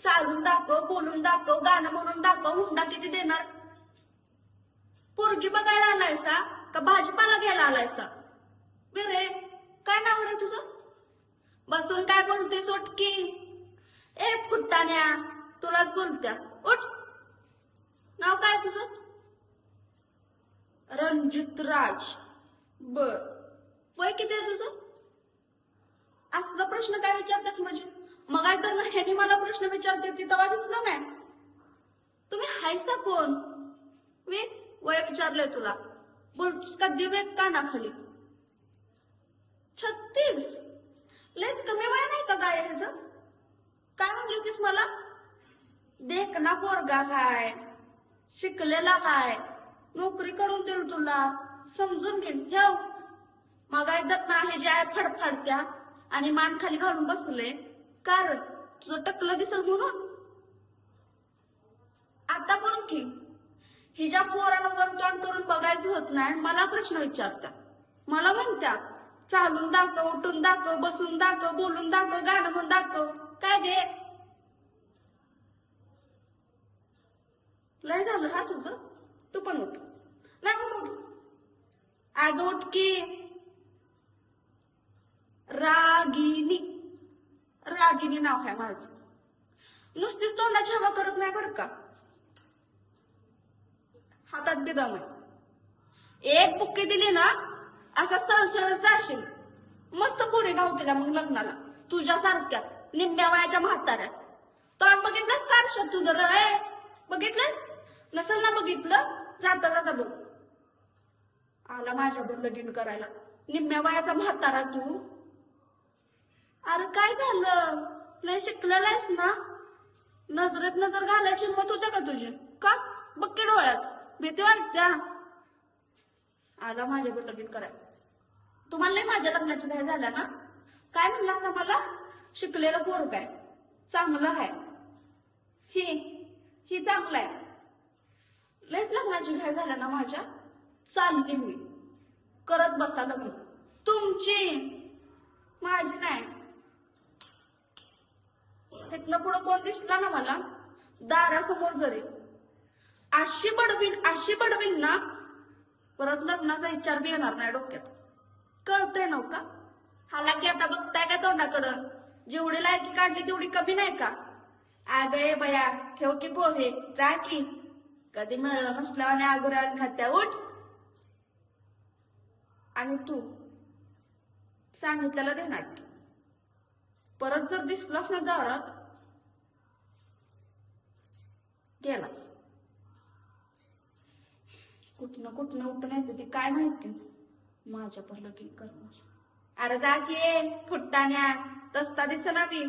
चालून दाखव, बोलून दाखव, गाणं म्हणून दाखव. हुंडा किती देणार? पोरगी बघायला आलायसा का भाजीपाला घ्यायला आलायसा? रे काय नाव रे तुझं? बसून काय बोलते सोटकी? ए फुट्टाण्या, तुलाच बोलत्या. उठ. नाव काय तुझं? रणजित राज. बर. वय किती आहे तुझं? असला प्रश्न काय विचारतेस? म्हणजे मग तर ह्यानी मला प्रश्न विचारते ती तेव्हा दिसलं नाही. तुम्ही हायसा कोण? मी वय विचारलंय तुला. बोल कधी वेग का ना खाली? 36. लयच कमी वय नाही का गाय ह्याचं? काय म्हणली होतीस मला? देख ना पोरगा हाय, शिकलेला हाय, नोकरी करून देईल तुला, समजून घेईल. ठेव. मग ना हे जे आहे फडफडत्या आणि मान खाली घालून बसले. कारण तुझं टकलं दिसल म्हणून. आता बोल की. हिच्या पोरानं तोंड करून बघायचं होत नाही, मला प्रश्न विचारता. मला म्हणत्या चालून दाखव, उठून दाखव, बसून दाखव, बोलून दाखव, गाणं म्हणून दाखव. काय गे लय झालं हा तुझं? तू पण उठ. नाही उठ. आग उठ की. रागिनी. रागिनी नाव आहे माझं. नुसतीच तोंडाची हवा करत नाही बरं का. हातात बिदम आहे. एक बुक्की दिली ना असा सळसळत जाशील. मस्त पोरी गावतीला मग लग्नाला तुझ्यासारख्याच निम्म्या वयाच्या म्हाताऱ्या. तोंड बघितलंस का आरशात तुझं? रे बघितलंस? नसेल ना बघितलं, जाता जाता बघ. आला माझ्यावर लगीन करायला निम्म्या वयाचा म्हातारा तू. अरे काय झालं? लय शिकलेला आहेस ना? नजरेत नजर घालायची हिंमत होते का तुझी? का बक्की डोळ्यात भीती वाटत्या? आला माझ्यावर लगीन करायला. तुम्हाला माझ्या लग्नाची काय झाल्या ना? काय म्हणलं असं मला? शिकलेलं पोरग आहे, चांगलं आहे. ही चांगलं आहे. लयच लग्नाची घाय झाल्या ना माझ्या. चालली मी करत बसा लग्न तुमची, माझी नाही. तिथनं पुढं कोण दिसला ना मला दारासमोर जरी अशी बडवीन ना, परत लग्नाचा विचार बी येणार नाही डोक्यात. कळतंय नव का? हाला की आता बघताय का तोंडाकडं? जेवढी लायकी काढली तेवढी कमी नाही का? आगे बया ठेव की पोहे, जा की. कधी मिळलं नसल्याने आगुराला खात्या. उठ. आणि तू सांगितल्याला देणार की. परत जर दिसलास ना दारात गेलास. कुठनं उठून येते ती काय माहिती. माझ्या पर लगीन करणार. अरे जा की फुट्टाण्या, रस्ता दिसना बी.